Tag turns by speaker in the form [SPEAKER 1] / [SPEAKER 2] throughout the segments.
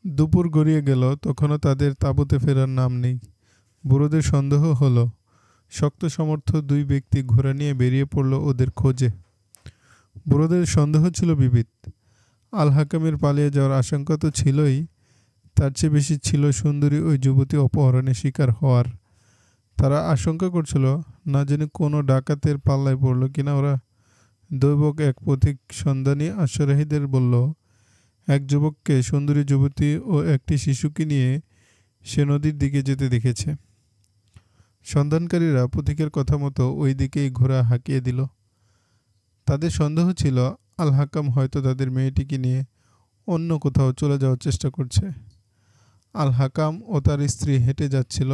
[SPEAKER 1] দুপুর গড়িয়ে গেল, তখনও তাদের তাঁবুতে ফেরার নাম নেই। বুড়োদের সন্দেহ হলো। শক্ত সমর্থ দুই ব্যক্তি ঘোড়া নিয়ে বেরিয়ে পড়ল ওদের খোঁজে। বুড়োদের সন্দেহ ছিল বিবিধ। আল হাকামের পালিয়ে যাওয়ার আশঙ্কা তো ছিলই, তার চেয়ে বেশি ছিল সুন্দরী ওই যুবতী অপহরণের শিকার হওয়ার। তারা আশঙ্কা করছিল না জানি কোনো ডাকাতের পাল্লায় পড়ল কিনা ওরা। দৈবক এক পথিক সন্ধানী আশ্বারোহীদের বলল, এক যুবককে সুন্দরী যুবতী ও একটি শিশুকে নিয়ে সে নদীর দিকে যেতে দেখেছে। সন্ধানকারীরা পথিকের কথা মতো ওই দিকেই ঘোড়া হাঁকিয়ে দিল। তাদের সন্দেহ ছিল আল হাকাম হয়তো তাদের মেয়েটিকে নিয়ে অন্য কোথাও চলে যাওয়ার চেষ্টা করছে। আল হাকাম ও তার স্ত্রী হেঁটে যাচ্ছিল।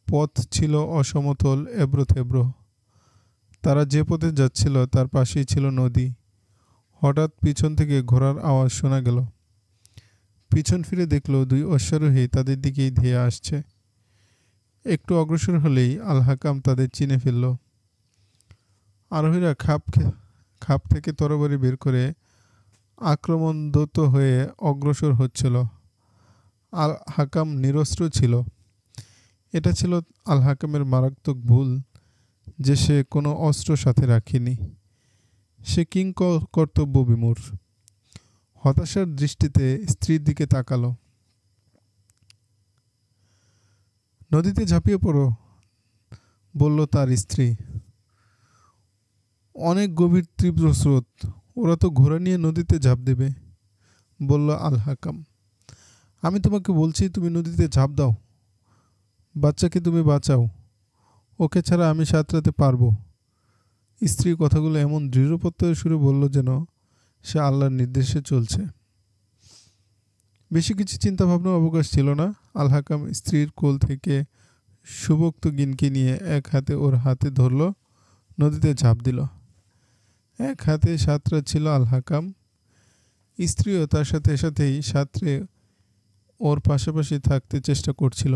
[SPEAKER 1] পথ ছিল অসমতল, এবড়ো থেবড়ো। তারা যে পথে যাচ্ছিল তার পাশেই ছিল নদী। হঠাৎ পিছন থেকে ঘোড়ার আওয়াজ শোনা গেল। পিছন ফিরে দেখল দুই অশ্বারোহী তাদের দিকেই ধেয়ে আসছে। একটু অগ্রসর হলেই আল হাকাম তাদের চিনে ফেলল। আরোহীরা খাপ থেকে তরবারি বের করে আক্রমণরত হয়ে অগ্রসর হচ্ছিল। আল হাকাম নিরস্ত্র ছিল। এটা ছিল আল হাকামের মারাত্মক ভুল যে সে কোনো অস্ত্র সাথে রাখেনি। সে কর্তব্য বিমূঢ়। হতাশার দৃষ্টিতে স্ত্রীর দিকে তাকালো। নদীতে ঝাঁপিয়ে পড়ো, বলল তার স্ত্রী। অনেক গভীর তীব্র স্রোত, ওরা তো ঘোড়া নিয়ে নদীতে ঝাঁপ দেবে, বলল আল হাকাম। আমি তোমাকে বলছি তুমি নদীতে ঝাঁপ দাও, বাচ্চাকে তুমি বাঁচাও, ওকে ছাড়া আমি সাঁতরাতে পারবো। স্ত্রী কথাগুলো এমন দৃঢ়প্রত্যয়ের সুরে বলল যেন সে আল্লাহর নির্দেশে চলছে। বেশি কিছু চিন্তা ভাবনার অবকাশ ছিল না। আল হাকাম স্ত্রীর কোল থেকে সুবক্ত গিনকে নিয়ে এক হাতে ওর হাতে ধরল, নদীতে ঝাঁপ দিল। এক হাতে সাঁতরাচ্ছিল আল হাকাম। স্ত্রীও তার সাথে সাথেই সাঁতরে ওর পাশাপাশি থাকতে চেষ্টা করছিল।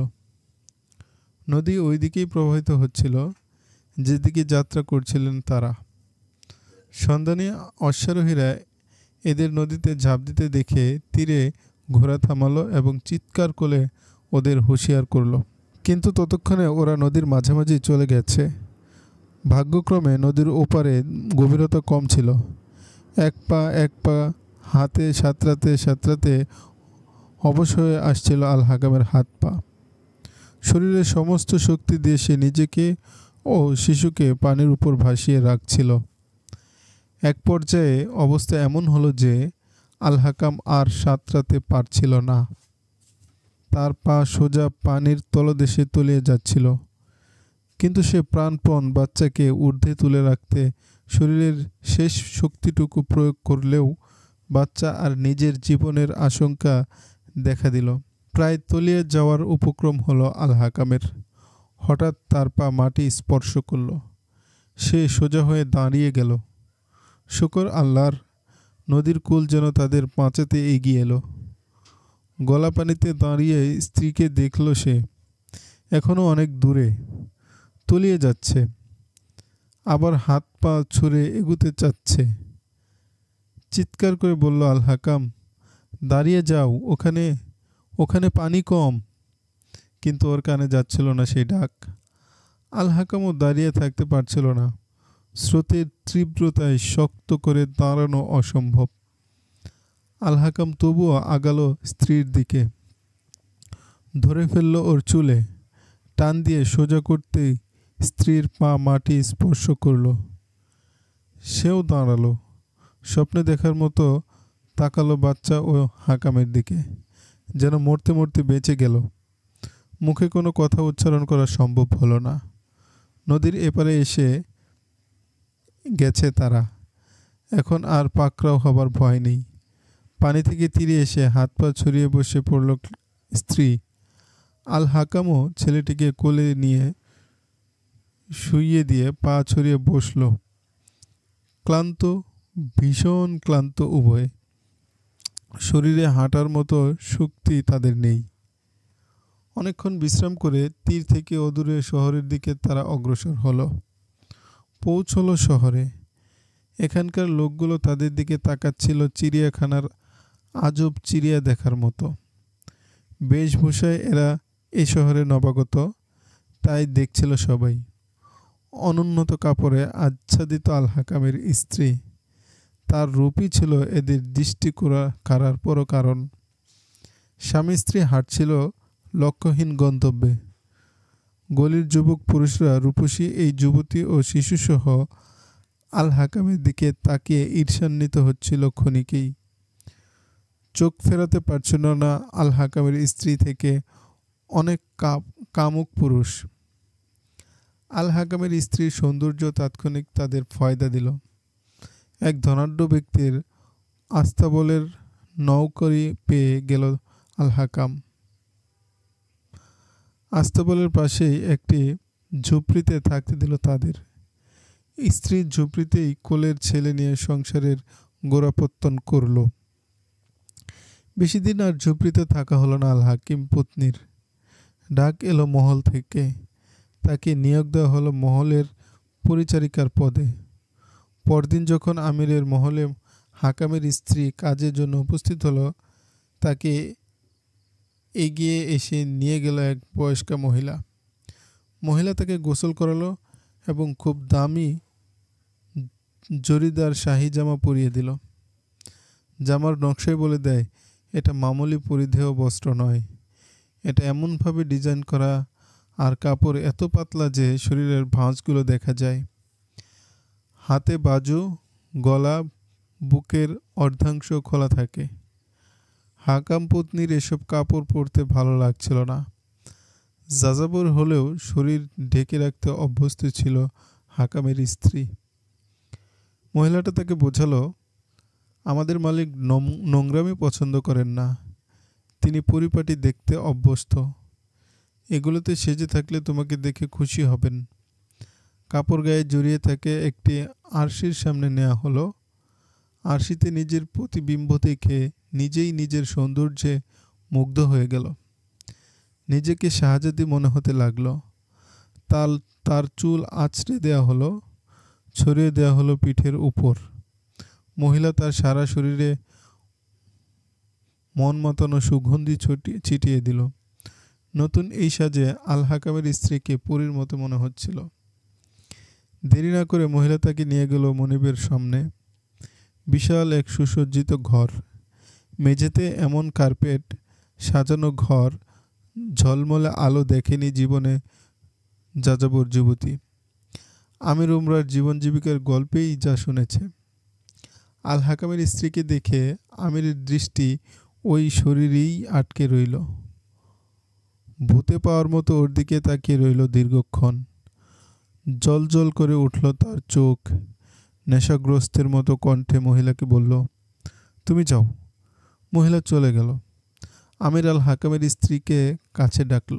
[SPEAKER 1] নদী ওই দিকেই প্রবাহিত হচ্ছিল যেদিকে যাত্রা করছিলেন তারা। সন্ধানী অশ্বারোহীরা এদের নদীতে ঝাঁপ দিতে দেখে তীরে ঘোড়া থামালো এবং চিৎকার করে ওদের হুঁশিয়ার করলো। কিন্তু ততক্ষণে ওরা নদীর মাঝামাঝি চলে গেছে। ভাগ্যক্রমে নদীর ওপারে গভীরতা কম ছিল। এক পা হাতে সাঁতরাতে সাঁতরাতে অবশ হয়ে আসছিল আল হাকামের হাত পা। শরীরের সমস্ত শক্তি দিয়ে সে নিজেকে ও শিশুকে পানির উপর ভাসিয়ে রাখছিল। এক পর্যায়ে অবস্থা এমন হলো যে আল হাকাম আর সাঁতরাতে পারছিল না। তার পা সোজা পানির তলদেশে তলিয়ে যাচ্ছিল। কিন্তু সে প্রাণপণ বাচ্চাকে ঊর্ধ্বে তুলে রাখতে শরীরের শেষ শক্তিটুকু প্রয়োগ করলেও বাচ্চা আর নিজের জীবনের আশঙ্কা দেখা দিল। প্রায় তলিয়ে যাওয়ার উপক্রম হলো আল হাকামের। হঠাৎ তার পা মাটি স্পর্শ করল। সে সোজা হয়ে দাঁড়িয়ে গেল। শুকর আল্লাহর, নদীর কূল যেন তাদের বাঁচাতে এগিয়ে এলো। গলা পানিতে দাঁড়িয়ে স্ত্রীকে দেখল সে। এখনও অনেক দূরে, তলিয়ে যাচ্ছে, আবার হাত পা ছুঁড়ে এগুতে চাচ্ছে। চিৎকার করে বলল আল হাকাম, দাঁড়িয়ে যাও, ওখানে পানি কম। কিন্তু ওর কানে যাচ্ছিল না সেই ডাক। আল হাকামও দাঁড়িয়ে থাকতে পারছিল না। স্রোতের তীব্রতায় শক্ত করে দাঁড়ানো অসম্ভব। আল হাকাম তবুও আগালো স্ত্রীর দিকে। ধরে ফেলল ওর চুলে। টান দিয়ে সোজা করতেই স্ত্রীর পা মাটি স্পর্শ করল। সেও দাঁড়ালো। স্বপ্নে দেখার মতো তাকালো বাচ্চা ও হাকামের দিকে, যেন মরতে মরতে বেঁচে গেল। মুখে কোনো কথা উচ্চারণ করা সম্ভব হলো না। নদীর এপারে এসে গেছে তারা। এখন আর পাকড়াও হবার ভয় নেই। পানি থেকে তীরে এসে হাত পা ছড়িয়ে বসে পড়ল স্ত্রী। আল হাকামও ছেলেটিকে কোলে নিয়ে শুইয়ে দিয়ে পা ছড়িয়ে বসল। ক্লান্ত, ভীষণ ক্লান্ত উভয়ে। শরীরে হাঁটার মতো শক্তি তাদের নেই। অনেকক্ষণ বিশ্রাম করে তীর থেকে অদূরে শহরের দিকে তারা অগ্রসর হলো। পৌঁছলো শহরে। এখানকার লোকগুলো তাদের দিকে তাকাচ্ছিল চিড়িয়াখানার আজব চিড়িয়া দেখার মতো। বেশভূষায় এরা এ শহরে নবাগত, তাই দেখছিল সবাই। অনুন্নত কাপড়ে আচ্ছাদিত আল হাকামের স্ত্রী, তার রূপই ছিল এদের দৃষ্টি কাড়ার পর কারণ। স্বামী স্ত্রী হাঁটছিল লক্ষ্যহীন গন্তব্যে। গলির যুবক পুরুষরা রূপসী এই যুবতী ও শিশুসহ আল হাকামের দিকে তাকিয়ে ঈর্ষান্বিত হচ্ছিল ক্ষণিকেই। চোখ ফেরাতে পারছিল না আল হাকামের স্ত্রী থেকে অনেক কামুক পুরুষ। আল হাকামের স্ত্রীর সৌন্দর্য তাৎক্ষণিক তাদের ফয়দা দিল। এক ধনাঢ্য ব্যক্তির আস্তাবলের নৌকরি পেয়ে গেল আল হাকাম। আস্তাবলের পাশেই একটি ঝুপড়িতে থাকতে দিল তাদের। স্ত্রীর ঝুপড়িতেই কোলের ছেলে নিয়ে সংসারের গোড়াপত্তন করল। বেশি দিন আর ঝুপড়িতে থাকা হলো না আল হাকিম পত্নীর। ডাক এলো মহল থেকে, তাকে নিয়োগ দেওয়া হলো মহলের পরিচারিকার পদে। পরদিন যখন আমিরের মহলে হাকামের স্ত্রী কাজের জন্য উপস্থিত হলো, তাকে এগিয়ে এসে নিয়ে গেল এক বয়স্কা মহিলা। মহিলা তাকে গোসল করালো এবং খুব দামি জরিদার শাহী জামা পরিয়ে দিল। জামার নকশায় বলে দেয় এটা মামুলি পরিধেয় বস্ত্র নয়, এটা এমনভাবে ডিজাইন করা আর কাপড় এত পাতলা যে শরীরের ভাঁজগুলো দেখা যায়। হাতে বাজু, গলা, বুকের অর্ধাংশ খোলা থাকে। হাকাম পত্নীর এসব কাপড় পরতে ভালো লাগছিল না। যাযাবর হলেও শরীর ঢেকে রাখতে অভ্যস্ত ছিল হাকামের স্ত্রী। মহিলাটা তাকে বোঝালো, আমাদের মালিক নোংরামি পছন্দ করেন না, তিনি পরিপাটি দেখতে অভ্যস্ত। এগুলোতে সেজে থাকলে তোমাকে দেখে খুশি হবেন। কাপড় গায়ে জড়িয়ে তাকে একটি আরশির সামনে নেওয়া হলো। আরশিতে নিজের প্রতিবিম্ব দেখে নিজেই নিজের সৌন্দর্যে মুগ্ধ হয়ে গেল। নিজেকে শাহজাদি মনে হতে লাগলো। তার চুল আঁচড়ে দেওয়া হলো, ছড়িয়ে দেওয়া হলো পিঠের উপর। মহিলা তার সারা শরীরে মন মাতানো সুগন্ধি ছিটিয়ে দিল। নতুন এই সাজে আল হাকামের স্ত্রীকে পরীর মতো মনে হচ্ছিল। দেরি না করে মহিলা তাকে নিয়ে গেল মনিবের সামনে। বিশাল এক সুসজ্জিত ঘর, মেঝেতে এমন কার্পেট সাজানো ঘর ঝলমলে আলো দেখেনি জীবনে যাযাবর যুবতী। আমির উমরার জীবন জীবিকার গল্পেই যা শুনেছে। আল হাকামের স্ত্রীকে দেখে আমিরের দৃষ্টি ওই শরীরেই আটকে রইল। ভূতে পাওয়ার মতো ওর দিকে তাকিয়ে রইল দীর্ঘক্ষণ। জল জল করে উঠল তার চোখ। নেশাগ্রস্তের মতো কণ্ঠে মহিলাকে বলল, তুমি যাও। মহিলা চলে গেল। আমির আল হাকামের স্ত্রীকে কাছে ডাকল,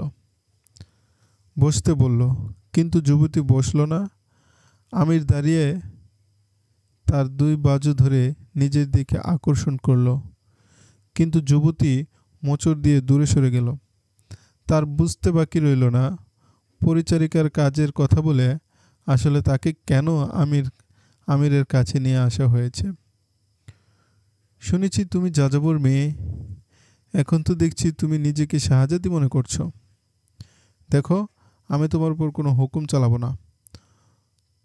[SPEAKER 1] বসতে বলল, কিন্তু যুবতী বসল না। আমির দাঁড়িয়ে তার দুই বাজু ধরে নিজের দিকে আকর্ষণ করল, কিন্তু যুবতী মোচড় দিয়ে দূরে সরে গেল। তার বুঝতে বাকি রইল না পরিচারিকার কাজের কথা বলে আসলে তাকে কেন আমিরের কাছে নিয়ে আসা হয়েছে। শুনেছি তুমি যাযাবর মেয়ে, এখন তো দেখছি তুমি নিজেকে শাহজাদি মনে করছো। দেখো, আমি তোমার উপর কোনো হুকুম চালাবো না,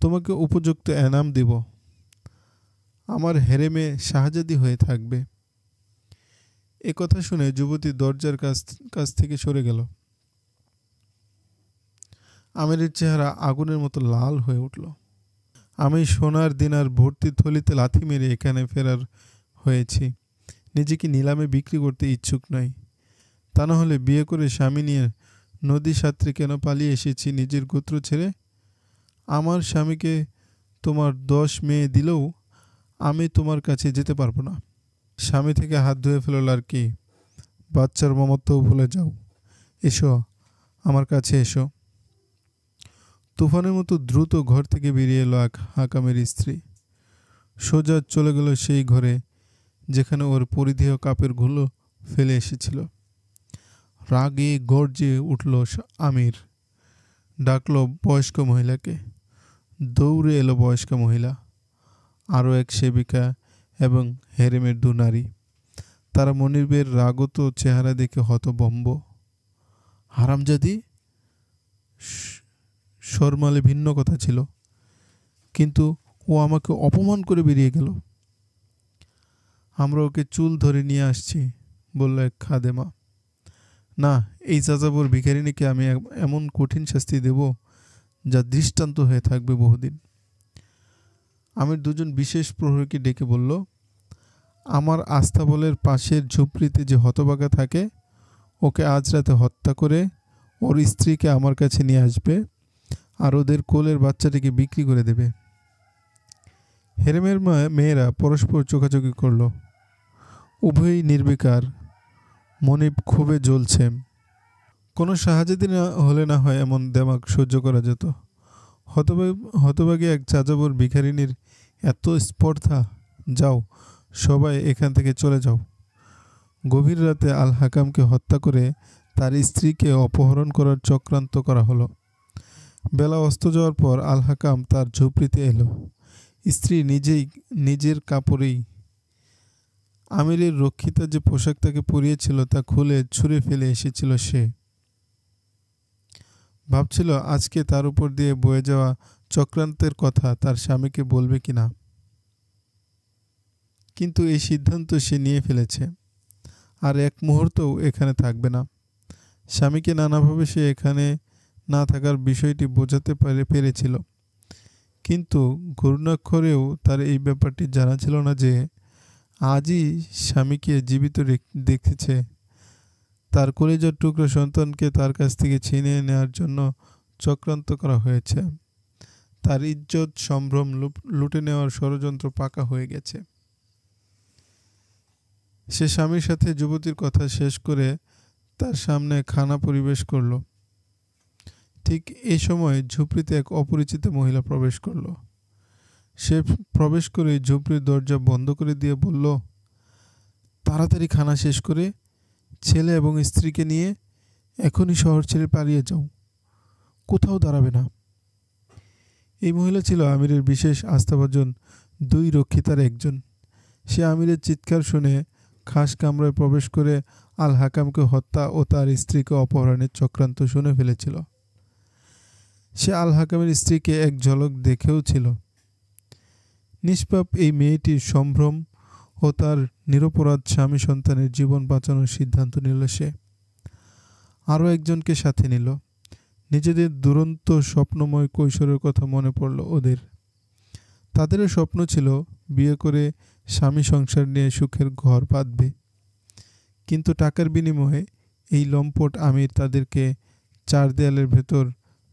[SPEAKER 1] তোমাকে উপযুক্ত এনাম দিব। আমার হেরেমে শাহজাদি হয়ে থাকবে। এ কথা শুনে যুবতী দরজার কাছ থেকে সরে গেল। আমিরের চেহারা আগুনের মতো লাল হয়ে উঠল। আমি সোনার দিনার ভর্তি থলিতে লাথি মেরে এখানে ফেরার হয়েছি, নিজেকে নিলামে বিক্রি করতে ইচ্ছুক নই। তা না হলে বিয়ে করে স্বামী নিয়ে নদী সাঁতরে কেন পালিয়ে এসেছি নিজের গোত্র ছেড়ে? আমার স্বামীকে তোমার 10 মেয়ে দিলেও আমি তোমার কাছে যেতে পারবো না। স্বামী থেকে হাত ধুয়ে ফেলল আর কি, বাচ্চার মমত্বও ভুলে যাও। এসো, আমার কাছে এসো। তুফানের মতো দ্রুত ঘর থেকে বেরিয়ে এলো হাকামের স্ত্রী। সোজা চলে গেল সেই ঘরে যেখানে ওর পরিধেয় কাপড়গুলো ফেলে এসেছিল। রাগে গর্জে উঠল আমির। ডাকলো বয়স্ক মহিলাকে। দৌড়ে এলো বয়স্কা মহিলা, আরও এক সেবিকা এবং হেরেমের 2 নারী। তারা মনিবের রাগত চেহারা দেখে হতভম্ব। হারামজাদি, শরমালে ভিন্ন কথা ছিল, কিন্তু ও আমাকে অপমান করে বেরিয়ে গেল। আমরা ওকে চুল ধরে নিয়ে আসছি, বলল এক খাদেমা। না, এই যাযাবর ভিখারিনীকে আমি এমন কঠিন শাস্তি দেব যা দৃষ্টান্ত হয়ে থাকবে বহুদিন। আমির দুজন বিশেষ প্রহরীকে ডেকে বলল, আমার আস্তাবলের পাশের ঝুপড়িতে যে হতভাগা থাকে ওকে আজ রাতে হত্যা করে ওর স্ত্রীকে আমার কাছে নিয়ে আসবে আর ওদের কোলের বাচ্চাটিকে বিক্রি করে দেবে। হেরেমের মেয়েরা পরস্পর চোখাচোখি করল। উভয়ই নির্বিকার। মনিব ক্ষোভে জ্বলছে। কোনো শাহজাদি না হলে না হয় এমন দেমাগ সহ্য করা যেত। হতভাগী এক যাযাবর ভিখারিনীর এত স্পর্ধা! যাও, সবাই এখান থেকে চলে যাও। গভীর রাতে আল হাকামকে হত্যা করে তার স্ত্রীকে অপহরণ করার চক্রান্ত করা হলো। বেলা অস্ত যাওয়ার পর আল হাকাম তার ঝুপড়িতে এলো। স্ত্রী নিজের কাপড়েই আমিরের রক্ষিতা যে পোশাক তাকে পরিয়েছিল তা খুলে ছুঁড়ে ফেলে এসেছিল সে। ভাবছিল আজকে তার উপর দিয়ে বয়ে যাওয়া চক্রান্তের কথা তার স্বামীকে বলবে কিনা। কিন্তু এই সিদ্ধান্ত সে নিয়ে ফেলেছে, আর এক মুহূর্তও এখানে থাকবে না। স্বামীকে নানাভাবে সে এখানে না থাকার বিষয়টি বোঝাতে পেরেছিল, কিন্তু ঘূর্ণাক্ষরেও তার এই ব্যাপারটি জানা ছিল না যে আজই স্বামীকে জীবিত দেখেছে। তার কলিজার টুকরো সন্তানকে তার কাছ থেকে ছিনিয়ে নেওয়ার জন্য চক্রান্ত করা হয়েছে। তার ইজ্জত সম্ভ্রম লুটে নেওয়ার ষড়যন্ত্র পাকা হয়ে গেছে। সে স্বামীর সাথে যুবতীর কথা শেষ করে তার সামনে খানা পরিবেশ করল। ঠিক এই সময় ঝুপড়িতে এক অপরিচিত মহিলা প্রবেশ করল। সে প্রবেশ করে ঝুপড়ির দরজা বন্ধ করে দিয়ে বলল, তাড়াতাড়ি খানা শেষ করে ছেলে এবং স্ত্রীকে নিয়ে এখনই শহর ছেড়ে পালিয়ে যাও, কোথাও দাঁড়াবে না। এই মহিলা ছিল আমিরের বিশেষ আস্থাভাজন দুই রক্ষিতার একজন। সে আমিরের চিৎকার শুনে খাস কামরায় প্রবেশ করে আল হাকামকে হত্যা ও তার স্ত্রীকে অপহরণের চক্রান্ত শুনে ফেলেছিল। সে আল হাকামের স্ত্রীকে এক ঝলক দেখেও ছিল। নিষ্পাপ এই মেয়েটির সম্ভ্রম ও তার নিরপরাধ স্বামী সন্তানের জীবন বাঁচানোর সিদ্ধান্ত নিল সে। আরও একজনকে সাথে নিল। নিজেদের দুরন্ত স্বপ্নময় কৈশোরের কথা মনে পড়ল ওদের। তাদেরও স্বপ্ন ছিল বিয়ে করে স্বামী সংসার নিয়ে সুখের ঘর বাঁধবে, কিন্তু টাকার বিনিময়ে এই লম্পট আমির তাদেরকে চার দেয়ালের ভেতর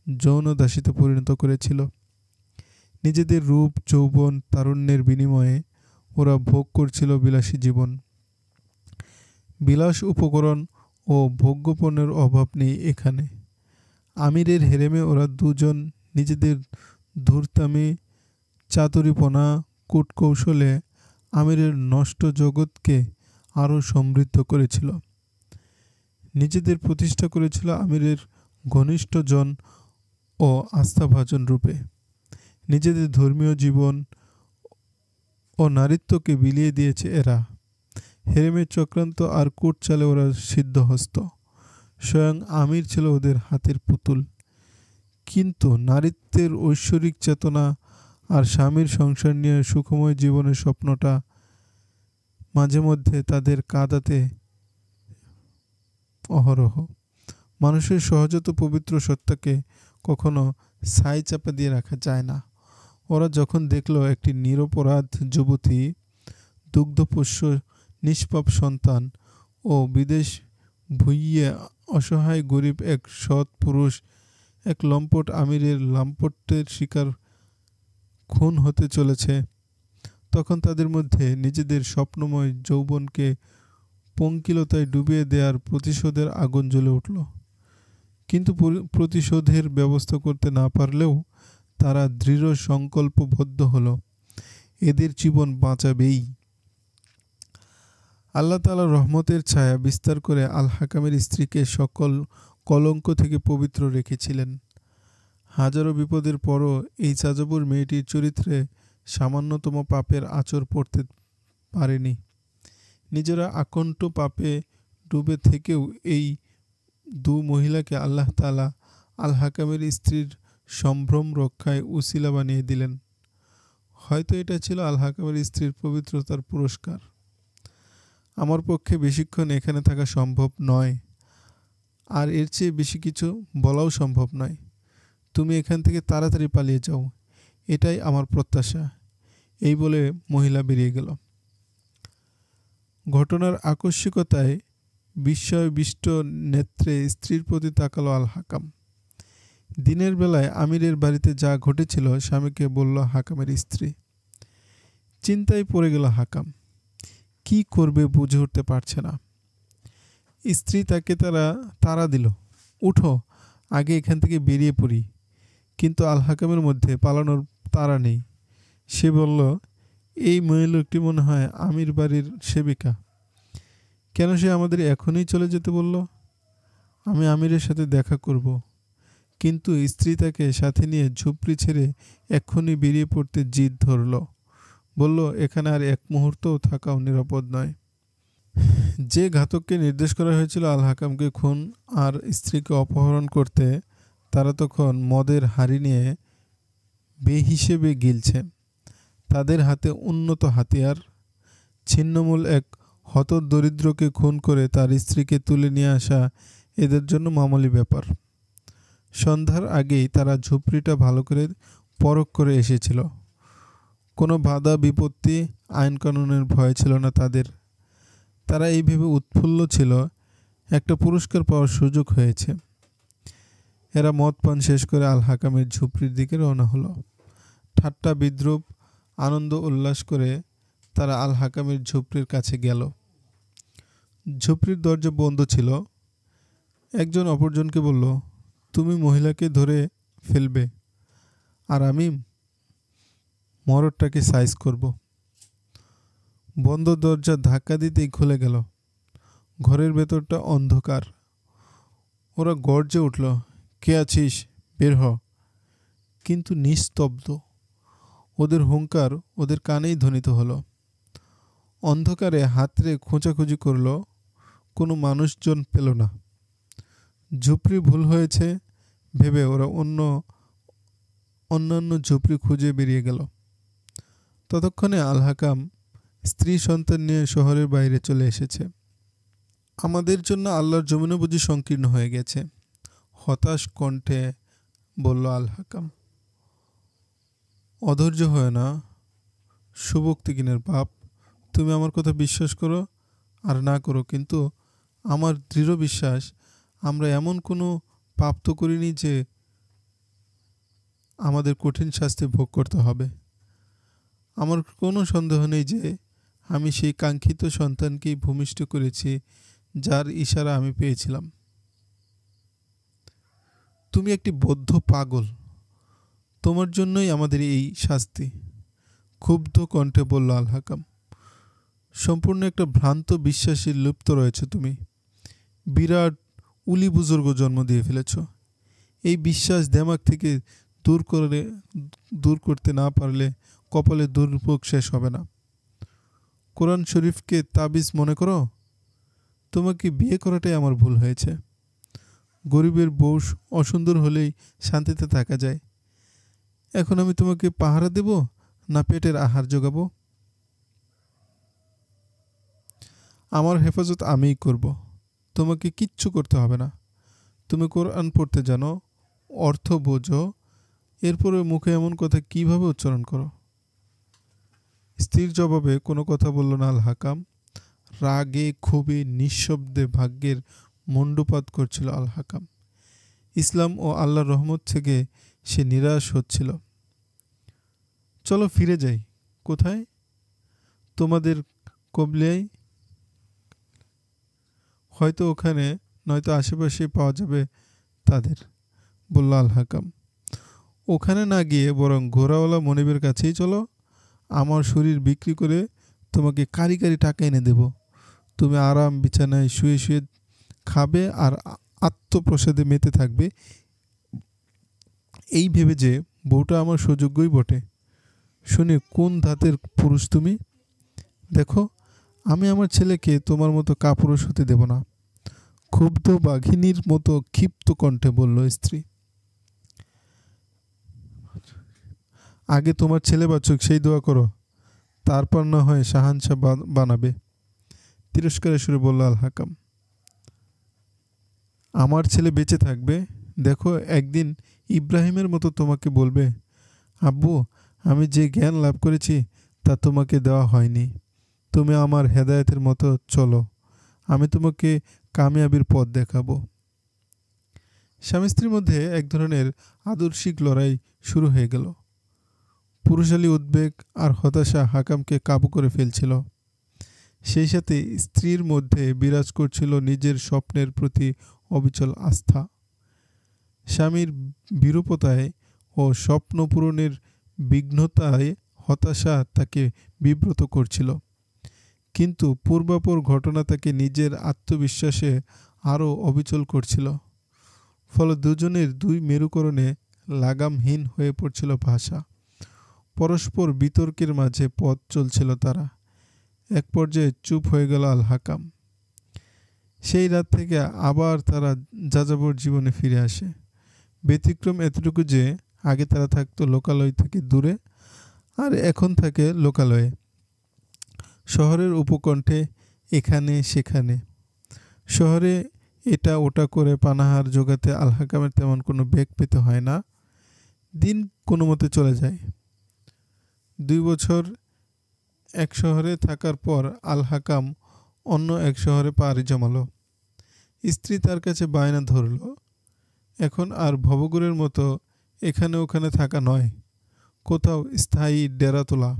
[SPEAKER 1] যৌন দাসীতে পরিণত করেছিল। নিজেদের রূপ যৌবন তারুণ্যের বিনিময়ে ওরা ভোগ করছিল বিলাসী জীবন। বিলাস উপকরণ ও ভোগ্যপণ্যের অভাব নেই এখানে। আমিরের হেরেমে ওরা দুজন নিজেদের ধূর্তামি, চাতুরিপনা, কূটকৌশলে আমিরের নষ্ট জগৎকে আরও সমৃদ্ধ করেছিল। নিজেদের প্রতিষ্ঠা করেছিল আমিরের ঘনিষ্ঠজন ও আস্থাভাজন রূপে। নিজেদের ধর্মীয় জীবন ও নারীত্বকে বিলিয়ে দিয়েছে এরা। হেরেমের চক্রান্ত আর কূট চালে ওরা সিদ্ধহস্ত। স্বয়ং আমির ছিল ওদের হাতের পুতুল। কিন্তু নারীত্বের ঐশ্বরিক চেতনা আর স্বামীর সংসার নিয়ে সুখময় জীবনের স্বপ্নটা মাঝে মধ্যে তাদের কাঁদাতে অহরহ। মানুষের সহজাত পবিত্র সত্তাকে কখনো ছাই চাপা দিয়ে রাখা যায় না। ওরা যখন দেখল একটি নিরপরাধ যুবতী, দুগ্ধপোষ্য নিষ্পাপ সন্তান ও বিদেশ ভুইয়ে অসহায় গরিব এক সৎ পুরুষ এক লম্পট আমিরের লাম্পট্যের শিকার খুন হতে চলেছে, তখন তাদের মধ্যে নিজেদের স্বপ্নময় যৌবনকে পঙ্কিলতায় ডুবিয়ে দেওয়ার প্রতিশোধের আগুন জ্বলে উঠল। কিন্তু প্রতিশোধের ব্যবস্থা করতে না পারলেও তারা দৃঢ় সংকল্পবদ্ধ হলো এদের জীবন বাঁচাবেই। আল্লাহ তাআলা রহমতের ছায়া বিস্তার করে আল হাকামের স্ত্রীকে সকল কলঙ্ক থেকে পবিত্র রেখেছিলেন। হাজারো বিপদের পরও এই যাযাবর মেয়েটির চরিত্রে সামান্যতম পাপের আঁচড় পড়তে পারেনি। নিজেরা আকণ্ঠ পাপে ডুবে থেকেও এই দু মহিলাকে আল্লাহ তাআলা আল হাকামের স্ত্রীর সম্ভ্রম রক্ষায় উসিলা বানিয়ে দিলেন। হয়তো এটা ছিল আল হাকামের স্ত্রীর পবিত্রতার পুরস্কার। আমার পক্ষে বেশিক্ষণ এখানে থাকা সম্ভব নয়, আর এর চেয়ে বেশি কিছু বলাও সম্ভব নয়। তুমি এখান থেকে তাড়াতাড়ি পালিয়ে যাও, এটাই আমার প্রত্যাশা। এই বলে মহিলা বেরিয়ে গেল। ঘটনার আকস্মিকতায় বিস্ময়বিষ্ট নেত্রে স্ত্রীর প্রতি তাকালো আল হাকাম। দিনের বেলায় আমিরের বাড়িতে যা ঘটেছিল স্বামীকে বলল হাকামের স্ত্রী। চিন্তায় পড়ে গেল হাকাম, কি করবে বুঝে উঠতে পারছে না। স্ত্রী তাকে তাড়া দিল, উঠো, আগে এখান থেকে বেরিয়ে পড়ি। কিন্তু আল হাকামের মধ্যে পালানোর তাড়া নেই। সে বলল, এই মহিলাটি মনে হয় আমির বাড়ির সেবিকা। কেন সে আমাদের এখনই চলে যেতে বলল? আমি আমিরের সাথে দেখা করব। কিন্তু স্ত্রী তাকে সাথে নিয়ে ঝুপড়ি ছেড়ে এক্ষুনি বেরিয়ে পড়তে জিদ ধরল। বলল, এখানে আর এক মুহূর্তও থাকাও নিরাপদ নয়। যে ঘাতককে নির্দেশ করা হয়েছিল আল হাকামকে খুন আর স্ত্রীকে অপহরণ করতে, তারা তখন মদের হাঁড়ি নিয়ে বেহিসেবে গিলছে। তাদের হাতে উন্নত হাতিয়ার। ছিন্নমূল এক হতদরিদ্রকে খুন করে তার স্ত্রীকে তুলে নিয়ে আসা এদের জন্য মামুলি ব্যাপার। সন্ধ্যার আগেই তারা ঝুপড়িটা ভালো করে পরখ করে এসেছিল। কোনো বাধা বিপত্তি, আইন কানুনের ভয় ছিল না তাদের। তারা এই ভেবে উৎফুল্ল ছিল, একটা পুরস্কার পাওয়ার সুযোগ হয়েছে। এরা মদ পান শেষ করে আল হাকামের ঝুপড়ির দিকে রওনা হলো। ঠাট্টা বিদ্রুপ, আনন্দ উল্লাস করে তারা আল হাকামের ঝুপড়ির কাছে গেল। ঝুপড়ির দরজা বন্ধ ছিল। একজন অপরজনকে বলল, তুমি মহিলাকে ধরে ফেলবে, আর আমি মরদটাকে সাইজ করব। বন্ধ দরজা ধাক্কা দিতেই খুলে গেল। ঘরের ভেতরটা অন্ধকার। ওরা গর্জে উঠল, কে আছিস, বের হ। কিন্তু নিস্তব্ধ। ওদের হুঙ্কার ওদের কানেই ধ্বনিত হলো। অন্ধকারে হাতড়ে খোঁচাখুঁজি করল, কোনো মানুষজন পেল না। ঝুপড়ি ভুল হয়েছে ভেবে ওরা অন্যান্য ঝুপড়ি খুঁজে বেরিয়ে গেল। ততক্ষণে আল হাকাম স্ত্রী সন্তান নিয়ে শহরের বাইরে চলে এসেছে। আমাদের জন্য আল্লাহর জমিনও বুঝি সংকীর্ণ হয়ে গেছে, হতাশ কণ্ঠে বলল আল হাকাম। অধৈর্য হয় না সুবক্তিগিনের বাপ, তুমি আমার কথা বিশ্বাস করো আর না করো, কিন্তু আমার দৃঢ় বিশ্বাস আমরা এমন কোনো পাপ তো করিনি যে আমাদের কঠিন শাস্তি ভোগ করতে হবে। আমার কোনো সন্দেহ নেই যে আমি সেই কাঙ্ক্ষিত সন্তানকেই ভূমিষ্ঠ করেছি যার ইশারা আমি পেয়েছিলাম। তুমি একটি বদ্ধ পাগল, তোমার জন্যই আমাদের এই শাস্তি, ক্ষুব্ধ কণ্ঠে বলল আল হাকাম। সম্পূর্ণ একটা ভ্রান্ত বিশ্বাসে লিপ্ত রয়েছে তুমি। বিরাট উলি বুজুর্গ জন্ম দিয়ে ফেলেছ। এই বিশ্বাস দেমাগ থেকে দূর করতে না পারলে কপালে দুর্ভোগ শেষ হবে না। কোরআন শরীফকে তাবিজ মনে করো? তোমাকে বিয়ে করাটাই আমার ভুল হয়েছে। গরিবের বউ অসুন্দর হলেই শান্তিতে থাকা যায়। এখন আমি তোমাকে পাহারা দেব না পেটের আহার জোগাবো? আমার হেফাজত আমিই করব, তোমাকে কিচ্ছু করতে হবে না। তুমি কোরআন পড়তে জানো, অর্থ বোঝো, এরপরে মুখে এমন কথা কিভাবে উচ্চারণ করো? স্ত্রীর জবাবে কোনো কথা বলল না আল হাকাম। রাগে ক্ষোভে নিঃশব্দে ভাগ্যের মণ্ডপাত করছিল আল হাকাম। ইসলাম ও আল্লাহর রহমত থেকে সে নিরাশ হচ্ছিল। চলো ফিরে যাই। কোথায়? তোমাদের কবলিয়ায়। হয়তো ওখানে, নয়তো আশেপাশে পাওয়া যাবে তাদের, বলল আল হাকাম। ওখানে না গিয়ে বরং ঘোড়াওয়ালা মনিবের কাছেই চলো। আমার শরীর বিক্রি করে তোমাকে কারি কারি টাকা এনে দেব। তুমি আরাম বিছানায় শুয়ে শুয়ে খাবে আর আত্মপ্রসাদে মেতে থাকবে, এই ভেবে যে বউটা আমার সুযোগ্যই বটে। শুনে কোন ধাতের পুরুষ তুমি? দেখো, আমি আমার ছেলেকে তোমার মতো কাপুরুষ হতে দেব না, ক্ষুব্ধ বাঘিনীর মতো ক্ষিপ্ত কণ্ঠে বলল স্ত্রী। আগে তোমার ছেলে বাঁচুক সেই দোয়া করো, তারপর না হয় শাহানশাহ বানাবে, তিরস্কারের সুরে বলল আল হাকাম। আমার ছেলে বেঁচে থাকবে, দেখো একদিন ইব্রাহিমের মতো তোমাকে বলবে, আব্বু আমি যে জ্ঞান লাভ করেছি তা তোমাকে দেওয়া হয়নি, তুমি আমার হেদায়েতের মতো চলো, আমি তোমাকে কামিয়াবির পথ দেখাবো। স্বামী স্ত্রীর মধ্যে এক ধরনের আদর্শিক লড়াই শুরু হয়ে গেল। পুরুষালী উদ্বেগ আর হতাশা হাকামকে কাবু করে ফেলছিল। সেই সাথে স্ত্রীর মধ্যে বিরাজ করছিল নিজের স্বপ্নের প্রতি অবিচল আস্থা। স্বামীর বিরূপতায় ও স্বপ্ন পূরণের বিঘ্নতায় হতাশা তাকে বিব্রত করছিল, কিন্তু পূর্বাপর ঘটনা তাকে নিজের আত্মবিশ্বাসে আরও অবিচল করছিল। ফলে দুজনের দুই মেরুকরণে লাগামহীন হয়ে পড়ছিল ভাষা। পরস্পর বিতর্কের মাঝে পথ চলছিল তারা। এক পর্যায়ে চুপ হয়ে গেল আল হাকাম। সেই রাত থেকে আবার তারা যাযাবর জীবনে ফিরে আসে। ব্যতিক্রম এতটুকু যে আগে তারা থাকতো লোকালয় থেকে দূরে, আর এখন থাকে লোকালয়ে, শহরের উপকণ্ঠে, এখানে সেখানে। শহরে এটা ওটা করে পানাহার জোগাতে আল হাকামের তেমন কোনো বেগ পেতে হয় না, দিন কোনো মতে চলে যায়। 2 বছর এক শহরে থাকার পর আল হাকাম অন্য এক শহরে পাড়ি জমালো। স্ত্রী তার কাছে বায়না ধরল, এখন আর ভবঘুরের মতো এখানে ওখানে থাকা নয়, কোথাও স্থায়ী ডেরা তোলা।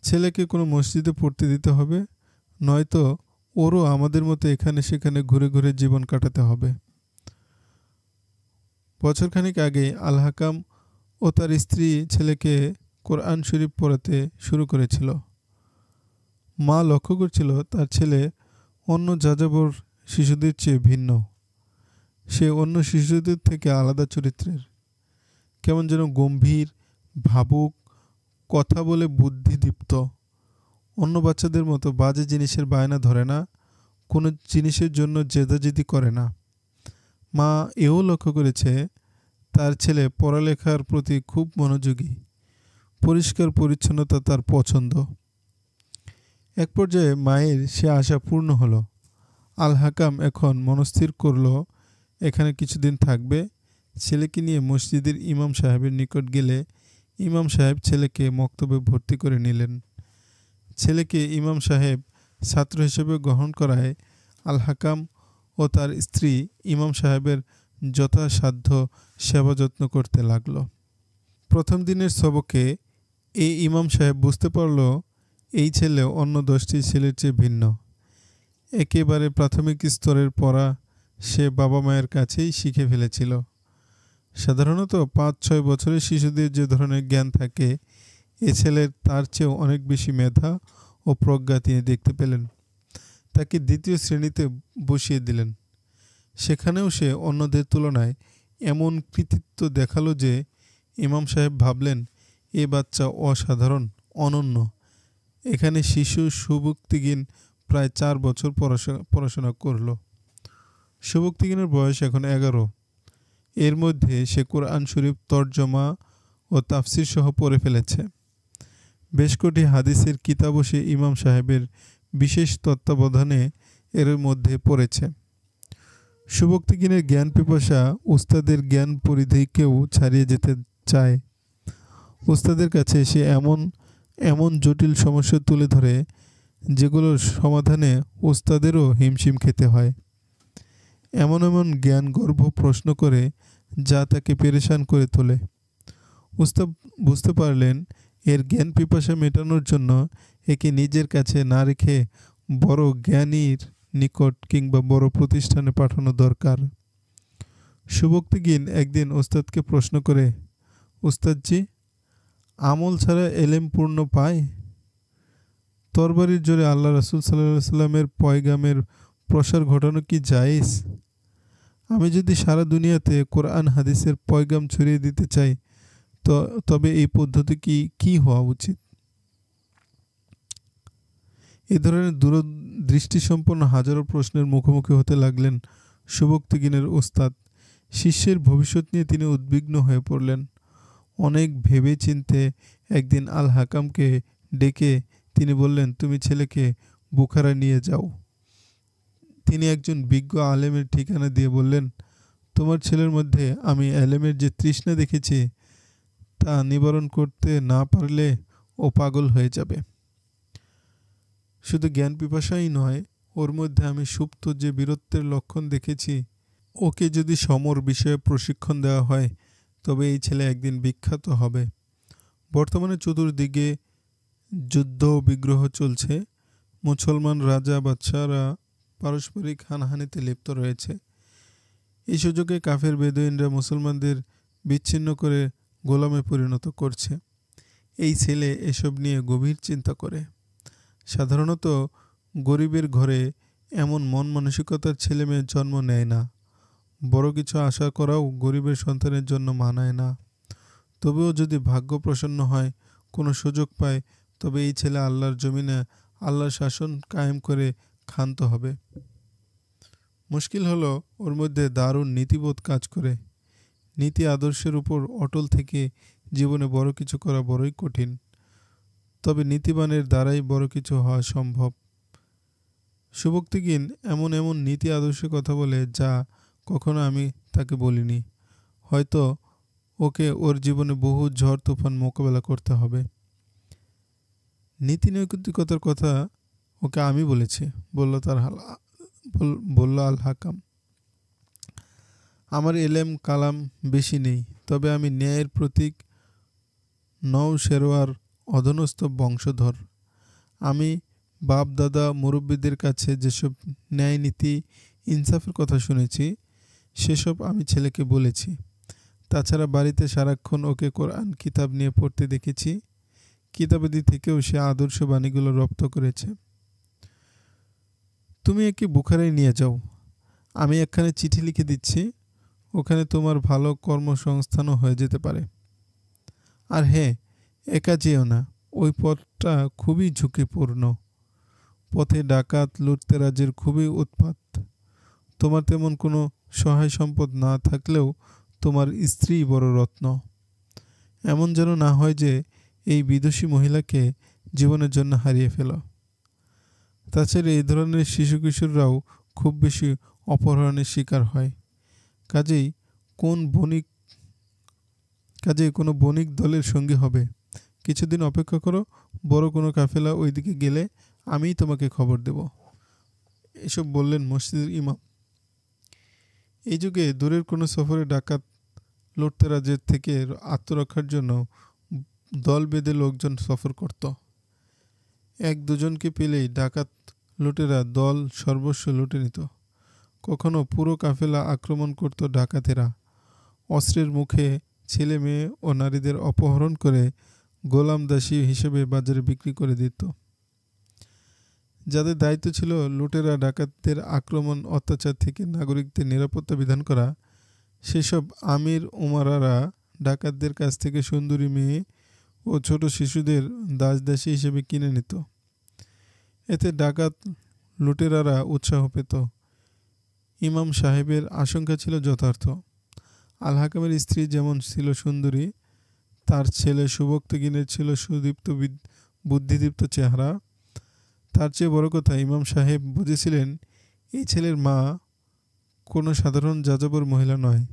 [SPEAKER 1] ছেলেকে কোনো মসজিদে পড়তে দিতে হবে, নয়তো ওরও আমাদের মতো এখানে সেখানে ঘুরে ঘুরে জীবন কাটাতে হবে। বছরখানেক আগে আল হাকাম ও তার স্ত্রী ছেলেকে কোরআন শরীফ পড়াতে শুরু করেছিল। মা লক্ষ্য করছিল তার ছেলে অন্য যাযাবর শিশুদের চেয়ে ভিন্ন। সে অন্য শিশুদের থেকে আলাদা চরিত্রের, কেমন যেন গম্ভীর, ভাবুক, কথা বলে বুদ্ধিদীপ্ত। অন্য বাচ্চাদের মতো বাজে জিনিসের বায়না ধরে না, কোনো জিনিসের জন্য জেদাজেদি করে না। মা এও লক্ষ্য করেছে তার ছেলে পড়ালেখার প্রতি খুব মনোযোগী, পরিষ্কার পরিচ্ছন্নতা তার পছন্দ। এক পর্যায়ে মায়ের সে আশা পূর্ণ হলো। আল হাকাম এখন মনস্থির করল এখানে কিছুদিন থাকবে। ছেলেকে নিয়ে মসজিদের ইমাম সাহেবের নিকট গেলে ইমাম সাহেব ছেলেকে মক্তবে ভর্তি করে নিলেন। ছেলেকে ইমাম সাহেব ছাত্র হিসেবে গ্রহণ করায় আল হাকাম ও তার স্ত্রী ইমাম সাহেবের যথাসাধ্য সেবা যত্ন করতে লাগল। প্রথম দিনের সবকে এই ইমাম সাহেব বুঝতে পারল এই ছেলে অন্য 10টি ছেলের চেয়ে ভিন্ন। একেবারে প্রাথমিক স্তরের পড়া সে বাবা মায়ের কাছেই শিখে ফেলেছিল। সাধারণত 5-6 বছরের শিশুদের যে ধরনের জ্ঞান থাকে, এ ছেলের তার চেয়েও অনেক বেশি মেধা ও প্রজ্ঞা তিনি দেখতে পেলেন। তাকে 2য় শ্রেণীতে বসিয়ে দিলেন। সেখানেও সে অন্যদের তুলনায় এমন কৃতিত্ব দেখালো যে ইমাম সাহেব ভাবলেন এ বাচ্চা অসাধারণ, অনন্য। এখানে শিশু সুভক্তিগিন প্রায় 4 বছর পড়াশোনা করল। সুভক্তিগিনের বয়স এখন 11। এর মধ্যে সে কোরআন শরীফ তর্জমা ও তাফসির সহ পড়ে ফেলেছে। বেশ কটি হাদিসের কিতাবও সে ইমাম সাহেবের বিশেষ তত্ত্বাবধানে এর মধ্যে পড়েছে। সুভক্তিগিনের জ্ঞান পিপাসা উস্তাদের জ্ঞান পরিধিকেও ছাড়িয়ে যেতে চায়। উস্তাদের কাছে সে এমন জটিল সমস্যা তুলে ধরে যেগুলোর সমাধানে উস্তাদেরও হিমশিম খেতে হয়। এমন জ্ঞানগর্ভ প্রশ্ন করে যা তাকে পেরেশান করে তোলে। উস্তাদ বুঝতে পারলেন এর জ্ঞান পিপাসা মেটানোর জন্য একে নিজের কাছে না রেখে বড় জ্ঞানীর নিকট কিংবা বড় প্রতিষ্ঠানে পাঠানো দরকার। সুভক্তিগিন একদিন ওস্তাদকে প্রশ্ন করে, উস্তাদজি, আমল ছাড়া এলেম পূর্ণ পায়? তরবারির জোরে আল্লাহ রাসূল সাল্লাল্লাহু আলাইহি সাল্লামের পয়গামের প্রসার ঘটানো কি জায়েজ? আমি যদি সারা দুনিয়াতে কোরআন হাদিসের পয়গাম ছড়িয়ে দিতে চাই তবে এই পদ্ধতি কি হওয়া উচিত? এ ধরনের দূরদৃষ্টিসম্পন্ন হাজারো প্রশ্নের মুখোমুখি হতে লাগলেন সুবক্তিগিনের ওস্তাদ। শিষ্যের ভবিষ্যৎ নিয়ে তিনি উদ্বিগ্ন হয়ে পড়লেন। অনেক ভেবে চিন্তে একদিন আল হাকামকে ডেকে তিনি বললেন, তুমি ছেলেকে বুখারা নিয়ে যাও। তিনি একজন বিজ্ঞ আলেমের ঠিকানা দিয়ে বললেন, তোমার ছেলের মধ্যে আমি এলেমের যে তৃষ্ণা দেখেছি তা নিবারণ করতে না পারলে ও পাগল হয়ে যাবে। শুধু জ্ঞান পিপাসাই নয়, ওর মধ্যে আমি সুপ্ত যে বীরত্বের লক্ষণ দেখেছি, ওকে যদি সমর বিষয়ে প্রশিক্ষণ দেওয়া হয় তবে এই ছেলে একদিন বিখ্যাত হবে। বর্তমানে চতুর্দিকে যুদ্ধ বিগ্রহ চলছে। মুসলমান রাজা বাদশাহরা পারস্পরিক হানাহানিতে লিপ্ত রয়েছে। এই সুযোগে কাফের বেদুইনরা মুসলমানদের বিচ্ছিন্ন করে গোলামে পরিণত করছে। এই ছেলে এসব নিয়ে গভীর চিন্তা করে। সাধারণত গরিবের ঘরে এমন মন মানসিকতার ছেলে মেয়ের জন্ম নেয় না। বড় কিছু আশা করাও গরিবের সন্তানের জন্য মানায় না। তবেও যদি ভাগ্য প্রসন্ন হয়, কোনো সুযোগ পায়, তবে এই ছেলে আল্লাহর জমিনে আল্লাহর শাসন কায়েম করে ক্ষান্ত হবে। মুশকিল হলো ওর মধ্যে দারুণ নীতিবোধ কাজ করে। নীতি আদর্শের উপর অটল থেকে জীবনে বড় কিছু করা বড়ই কঠিন। তবে নীতিবানের দ্বারাই বড় কিছু হওয়া সম্ভব। সুবক্তিগিন এমন এমন নীতি আদর্শের কথা বলে যা কখনো আমি তাকে বলিনি। হয়তো ওকে ওর জীবনে বহু ঝড় তুফান মোকাবেলা করতে হবে। নীতি নৈতিকতার কথা ওকে আমি বলেছি, বলল আল হাকাম। আমার এলেম কালাম বেশি নেই, তবে আমি ন্যায়ের প্রতীক, নওশেরওয়ার অধনস্থ বংশধর। আমি বাপ দাদা মুরব্বীদের কাছে যেসব ন্যায় নীতি ইনসাফের কথা শুনেছি সেসব আমি ছেলেকে বলেছি। তাছাড়া বাড়িতে সারাক্ষণ ওকে কোরআন কিতাব নিয়ে পড়তে দেখেছি। কিতাবাদি থেকেও সে আদর্শ বাণীগুলো রপ্ত করেছে। তুমি একে বুখারায় নিয়ে যাও। আমি একখানে চিঠি লিখে দিচ্ছি, ওখানে তোমার ভালো কর্মসংস্থানও হয়ে যেতে পারে। আর হ্যাঁ, একা যেও না, ওই পথটা খুবই ঝুঁকিপূর্ণ। পথে ডাকাত লুটতেরাজের খুবই উৎপাত। তোমার তেমন কোনো সহায় সম্পদ না থাকলেও তোমার স্ত্রী বড় রত্ন। এমন যেন না হয় যে এই বিদুষী মহিলাকে জীবনের জন্য হারিয়ে ফেলো। তাছাড়া এই ধরনের শিশু কিশোররাও খুব বেশি অপহরণের শিকার হয়। কাজেই কোনো বণিক দলের সঙ্গী হবে। কিছুদিন অপেক্ষা করো, বড় কোনো কাফেলা ওইদিকে গেলে আমিই তোমাকে খবর দেব। এসব বললেন মসজিদের ইমাম। এই যুগে দূরের কোনো সফরে ডাকাত লুটতেরাজের থেকে আত্মরক্ষার জন্য দল বেঁধে লোকজন সফর করত। এক দুজনকে পেলেই ডাকাত লুটেরা দল সর্বস্ব লুটে নিত। কখনো পুরো কাফেলা আক্রমণ করত ডাকাতেরা। অস্ত্রের মুখে ছেলে মেয়ে ও নারীদের অপহরণ করে গোলাম দাসী হিসেবে বাজারে বিক্রি করে দিত। যাদের দায়িত্ব ছিল লুটেরা ডাকাতদের আক্রমণ অত্যাচার থেকে নাগরিকদের নিরাপত্তা বিধান করা, সেসব আমির উমারারা ডাকাতদের কাছ থেকে সুন্দরী মেয়ে ও ছোট শিশুদের দাসদাসী হিসেবে কিনে নিত। এতে ডাকাত লুটেরারা উৎসাহ পেত। ইমাম সাহেবের আশঙ্কা ছিল যথার্থ। আল হাকামের স্ত্রী যেমন ছিল সুন্দরী, তার ছেলে সুবক্তিগিনের ছিল সুদীপ্ত বুদ্ধিদীপ্ত চেহারা। তার চেয়ে বড় কথা, ইমাম সাহেব বুঝেছিলেন এই ছেলের মা কোনো সাধারণ যাযাবর মহিলা নয়।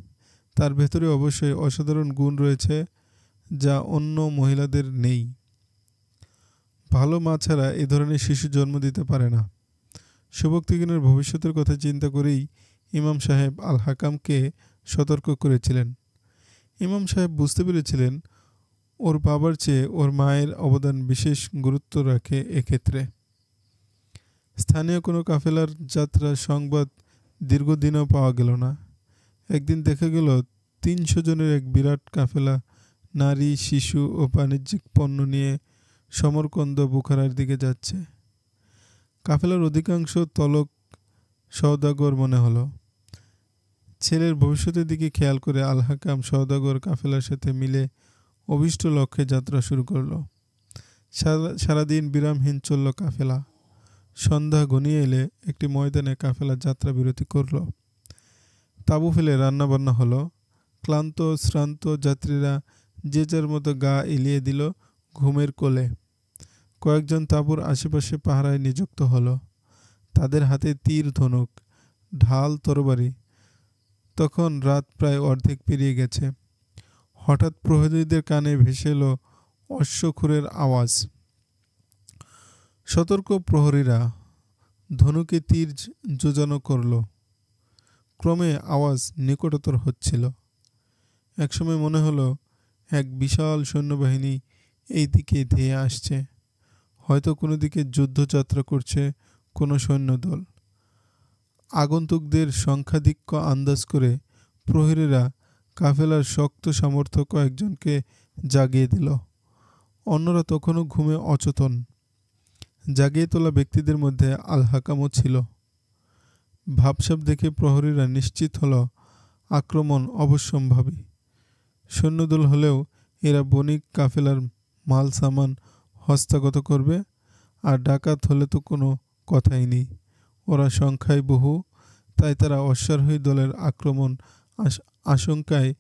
[SPEAKER 1] তার ভেতরে অবশ্যই অসাধারণ গুণ রয়েছে যা অন্য মহিলাদের নেই। ভালো মা ছাড়া এ ধরনের শিশু জন্ম দিতে পারে না। সুবক্তিগিনের ভবিষ্যতের কথা চিন্তা করেই ইমাম সাহেব আল হাকামকে সতর্ক করেছিলেন। ইমাম সাহেব বুঝতে পেরেছিলেন ওর বাবার চেয়ে ওর মায়ের অবদান বিশেষ গুরুত্ব রাখে এক্ষেত্রে। স্থানীয় কোনো কাফেলার যাত্রার সংবাদ দীর্ঘদিনও পাওয়া গেল না। একদিন দেখা গেল ৩০০ জনের এক বিরাট কাফেলা নারী, শিশু ও বাণিজ্যিক পণ্য নিয়ে সমরকন্দ বুখারার দিকে যাচ্ছে। কাফেলার অধিকাংশ তলক সওদাগর মনে হলো। ছেলের ভবিষ্যতের দিকে খেয়াল করে আল হাকাম সওদাগর কাফেলার সাথে মিলে অভিষ্ট লক্ষ্যে যাত্রা শুরু করলো। সারাদিন বিরামহীন চলল কাফেলা। সন্ধ্যা ঘনিয়ে এলে একটি ময়দানে কাফেলা যাত্রা বিরতি করল। তাঁবু ফেলে রান্নাবান্না হলো। ক্লান্ত শ্রান্ত যাত্রীরা যে যার মতো গা এলিয়ে দিল ঘুমের কোলে। কয়েকজন তাঁবুর আশেপাশে পাহারায় নিযুক্ত হলো। তাদের হাতে তীর ধনুক, ঢাল, তরবারি। তখন রাত প্রায় অর্ধেক পেরিয়ে গেছে। হঠাৎ প্রহরীদের কানে ভেসে এলো অশ্বক্ষুরের আওয়াজ। সতর্ক প্রহরীরা ধনুকে তীর যোজানো করল। ক্রমে আওয়াজ নিকটতর হচ্ছিল। একসময় মনে হলো এক বিশাল সৈন্যবাহিনী এই দিকে ধেয়ে আসছে। হয়তো কোনো দিকে যুদ্ধযাত্রা করছে কোনো সৈন্যদল। আগন্তুকদের সংখ্যাধিক্য আন্দাজ করে প্রহরীরা কাফেলার শক্ত সামর্থ্য কয়েকজনকে জাগিয়ে দিল। অন্যরা তখনও ঘুমে অচেতন। জাগিয়ে তোলা ব্যক্তিদের মধ্যে আল হাকামও ছিল। ভাবসাব দেখে প্রহরীরা নিশ্চিত হলো আক্রমণ অবশ্যম্ভাবী। সৈন্যদল হলেও এরা বণিক কাফেলার মাল সামান হস্তগত করবে, আর ডাকাত হলে তো কোনো কথাই নেই। ওরা সংখ্যায় বহু, তাই তারা অশ্বারোহী দলের আক্রমণ আশঙ্কায়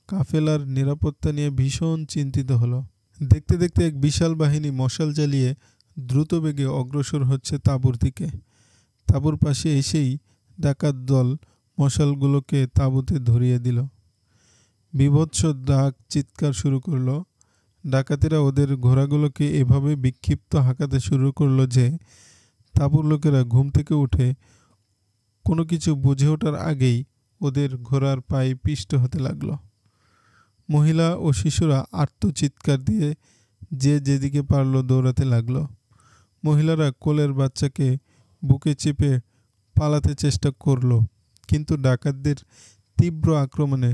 [SPEAKER 1] কাফেলার নিরাপত্তা নিয়ে ভীষণ চিন্তিত হলো। দেখতে দেখতে এক বিশাল বাহিনী মশাল জ্বালিয়ে দ্রুত বেগে অগ্রসর হচ্ছে তাঁবুর দিকে। তাঁবুর পাশে এসেই ডাকাত দল মশালগুলোকে তাঁবুতে ধরিয়ে দিল। বীভৎস ডাক চিৎকার শুরু করলো। ডাকাতেরা ওদের ঘোড়াগুলোকে এভাবে বিক্ষিপ্ত হাঁকাতে শুরু করলো যে তাঁবুর লোকেরা ঘুম থেকে উঠে কোনো কিছু বুঝে ওঠার আগেই ওদের ঘোড়ার পায়ে পিষ্ট হতে লাগলো। মহিলা ও শিশুরা আর্তচিৎকার দিয়ে যে যেদিকে পারল দৌড়াতে লাগলো। মহিলারা কোলের বাচ্চাকে বুকে চেপে পালাতে চেষ্টা করলো, কিন্তু ডাকাতদের তীব্র আক্রমণে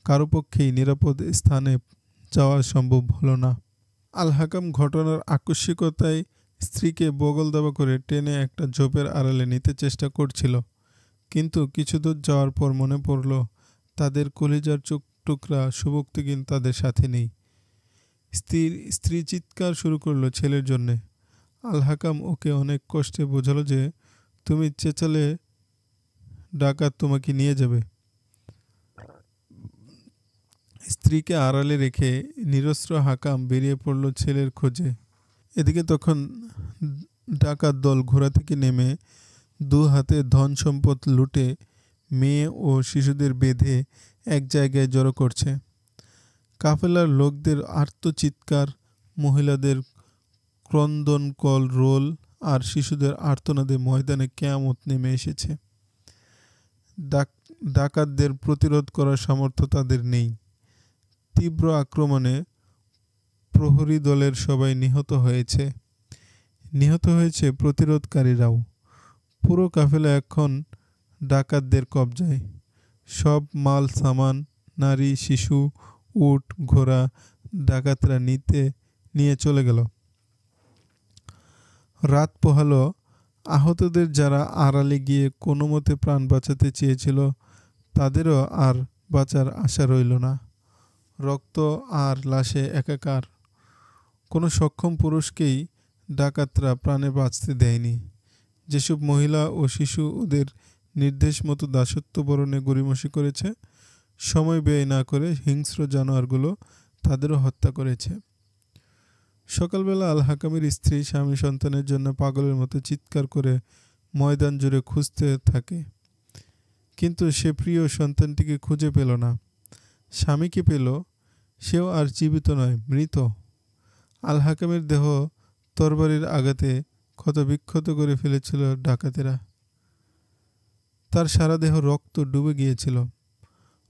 [SPEAKER 1] কারো পক্ষেই নিরাপদ স্থানে যাওয়া সম্ভব হলো না। আল হাকাম ঘটনার আকস্মিকতায় স্ত্রীকে বগল দাবা করে টেনে একটা ঝোপের আড়ালে নিতে চেষ্টা করছিল, কিন্তু কিছু দূর যাওয়ার পর মনে পড়ল তাদের কলিজার টুকরা শুভক্তিগিন তাদের সাথে নেই। স্ত্রী চিৎকার শুরু করলো ছেলের জন্যে। আল হাকাম ওকে অনেক কষ্টে বোঝালো যে তুমি চেঁচালে ডাকাত তোমাকে নিয়ে যাবে। স্ত্রীকে আড়ালে রেখে নিরস্ত্র হাকাম বেরিয়ে পড়ল ছেলের খোঁজে। এদিকে তখন ডাকাত দল ঘোড়া থেকে নেমে দু হাতে ধন সম্পদ লুটে মেয়ে ও শিশুদের বেঁধে এক জায়গায় জড়ো করছে। কাফেলার লোকদের আর্তচিৎকার, মহিলাদের ক্রন্দন কল রোল আর শিশুদের আর্তনাদে ময়দানে কিয়ামত নেমে এসেছে। ডাকাতদের প্রতিরোধ করার সামর্থ্য তাদের নেই। তীব্র আক্রমণে প্রহরী দলের সবাই নিহত হয়েছে প্রতিরোধকারীরাও। পুরো কাফেলা এখন ডাকাতদের কবজায়। সব মাল সামান, নারী, শিশু, উট, ঘোড়া ডাকাতরা নিয়ে চলে গেল। রাত পোহালো। আহতদের যারা আড়ালে গিয়ে কোনো মতে প্রাণ বাঁচাতে চেয়েছিল তাদেরও আর বাঁচার আশা রইল না। রক্ত আর লাশে একাকার। কোনো সক্ষম পুরুষকেই ডাকাতরা প্রাণে বাঁচতে দেয়নি। যেসব মহিলা ও শিশু ওদের নির্দেশ মতো দাসত্ব বরণে গড়িমসি করেছে, সময় ব্যয় না করে হিংস্র জানোয়ারগুলো তাদেরও হত্যা করেছে। সকালবেলা আল হাকামের স্ত্রী স্বামী সন্তানের জন্য পাগলের মতো চিৎকার করে ময়দান জুড়ে খুঁজতে থাকে, কিন্তু সে প্রিয় সন্তানটিকে খুঁজে পেল না। স্বামীকে পেল, সেও আর জীবিত নয়, মৃত। আল হাকামের দেহ তরবারির আঘাতে ক্ষতবিক্ষত করে ফেলেছিল ডাকাতেরা। তার সারা দেহ রক্ত ডুবে গিয়েছিল।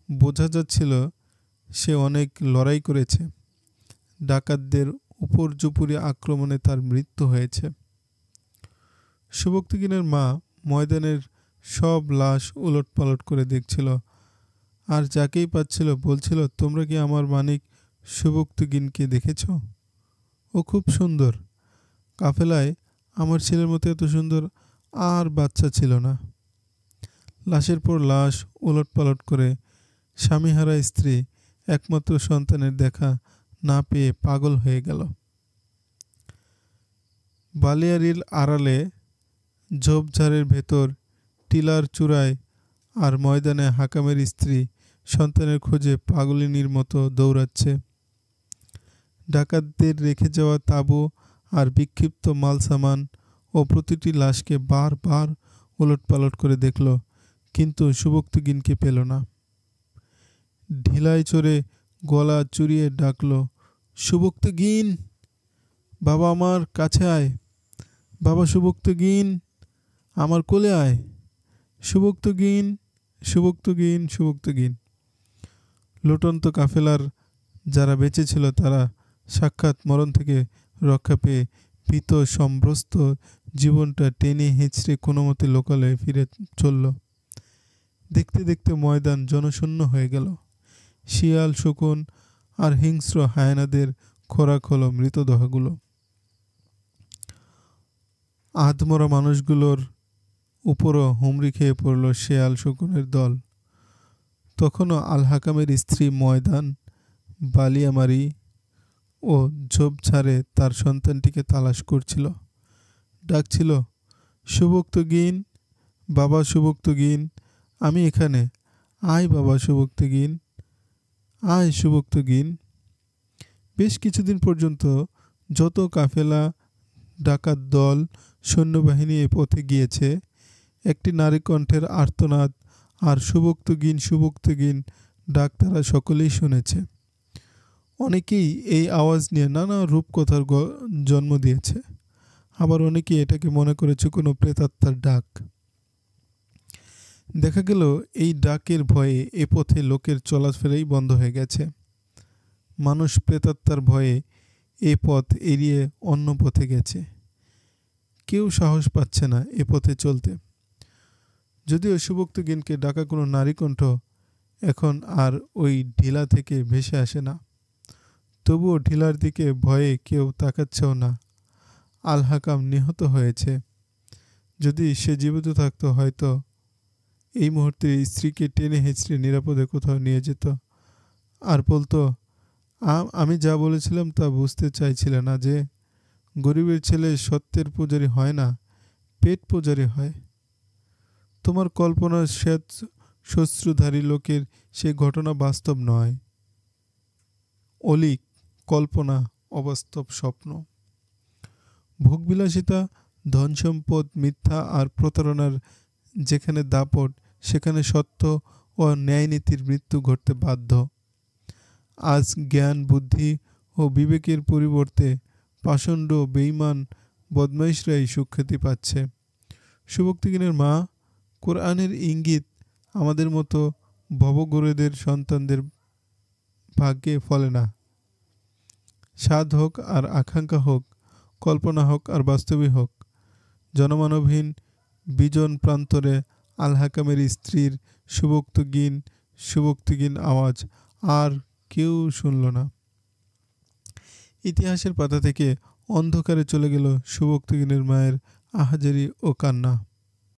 [SPEAKER 1] বোঝা যাচ্ছিল সে অনেক লড়াই করেছে। ডাকাতদের উপর্যুপুরি আক্রমণে তার মৃত্যু হয়েছে। শুভক্তিগিনের মা ময়দানের সব লাশ উলটপালট করে দেখছিল, আর যাকেই পাচ্ছিল বলছিল, তোমরা কি আমার মানিক শুভক্তিগিনকে দেখেছ? ও খুব সুন্দর। কাফেলায় আমার ছেলের মতো এত সুন্দর আর বাচ্চা ছিল না। লাশের পর লাশ উলটপালট করে স্বামীহারা স্ত্রী একমাত্র সন্তানের দেখা না পেয়ে পাগল হয়ে গেল। বালিয়ারির আড়ালে ঝোপঝাড়ের ভেতর, টিলার চূড়ায় আর ময়দানে হাকামের স্ত্রী সন্তানের খোঁজে পাগলিনীর মতো দৌড়াচ্ছে। ডাকাতদের রেখে যাওয়া তাঁবু আর বিক্ষিপ্ত মালসামান ও প্রতিটি লাশকে বারবার ওলটপালট করে দেখল, কিন্তু সুবক্তগিনকে পেল না। ঢিলায় চড়ে গলা চুরিয়ে ডাকল, সুবক্তগিন, বাবা আমার কাছে আয়, বাবা সুবক্তগিন, আমার কোলে আয়, সুবক্তগিন, সুবক্তগিন, সুবক্তগিন। লুটন্ত কাফেলার যারা বেঁচে ছিল তারা সাক্ষাৎ মরণ থেকে রক্ষা পেয়ে ভীত সম্ভ্রস্ত জীবনটা টেনে হেঁচড়ে কোনো মতে লোকালয়ে ফিরে চলল। দেখতে দেখতে ময়দান জনশূন্য হয়ে গেল। শিয়াল, শকুন আর হিংস্র হায়নাদের খোরাক হলো মৃতদেহগুলো। আধমরা মানুষগুলোর উপরও হুমড়ি খেয়ে পড়ল শেয়াল শকুনের দল। তখনও আল হাকামের স্ত্রী ময়দান, বালিয়ামারি ও ঝোপঝাড়ে তার সন্তানটিকে তালাশ করছিল। ডাকছিল, সুবক্তগিন, বাবা সুবক্তগিন, আমি এখানে, আয় বাবা সুবক্তগিন, আয় সুবক্তগিন। বেশ কিছুদিন পর্যন্ত যত কাফেলা, ডাকাত দল, সৈন্যবাহিনী এ পথে গিয়েছে, একটি নারী কণ্ঠের আর্তনাদ আর সুবক্তগিন, সুবক্তগিন ডাক তারা সকলেই শুনেছে। অনেকেই এই আওয়াজ নিয়ে নানা রূপকথার জন্ম দিয়েছে, আবার অনেকেই এটাকে মনে করেছে কোনো প্রেতাত্মার ডাক। দেখা গেল এই ডাকের ভয়ে এ পথে লোকের চলাফেরাই বন্ধ হয়ে গেছে। মানুষ প্রেতাত্মার ভয়ে এ পথ এড়িয়ে অন্য পথে গেছে। কেউ সাহস পাচ্ছে না এ পথে চলতে। যদিও সুবক্তগিনকে ডাকা কোনো নারী কণ্ঠ এখন আর ওই ঢিলা থেকে ভেসে আসে না, তবুও ঢিলার দিকে ভয়ে কেউ তাকাচ্ছেও না। আল হাকাম নিহত হয়েছে। যদি সে জীবিত থাকতো হয়তো এই মুহূর্তে স্ত্রীকে টেনে হেঁচড়ে নিরাপদে কোথাও নিয়ে যেত আর বলতো, আমি যা বলেছিলাম তা বুঝতে চাইছিলে না যে গরিবের ছেলে সত্যের পূজারী হয় না, পেট পূজারী হয়। তোমার কল্পনার শ্বেত শস্ত্রধারী লোকের সে ঘটনা বাস্তব নয়, অলীক কল্পনা, অবাস্তব স্বপ্ন। ভোগবিলাসিতা, ধনসম্পদ, মিথ্যা আর প্রতারণার যেখানে দাপট, সেখানে সত্য ও ন্যায়নীতির মৃত্যু ঘটতে বাধ্য। আজ জ্ঞান, বুদ্ধি ও বিবেকের পরিবর্তে পাষণ্ড, বেঈমান, বদমাইশরাই সুখ্যাতি পাচ্ছে। সুবক্তগিনের মা, কোরআনের ইঙ্গিত আমাদের মতো ভবঘুরেদের সন্তানদের ভাগ্যে ফলে না। স্বাদ হোক আর আকাঙ্ক্ষা হোক, কল্পনা হোক আর বাস্তবই হোক, জনমানবহীন বিজন প্রান্তরে আল হাকামের স্ত্রীর সুবক্তগিন, সুবক্তগিন আওয়াজ আর কেউ শুনল না। ইতিহাসের পাতা থেকে অন্ধকারে চলে গেল সুবক্তগিনের মায়ের আহাজারি ও কান্না।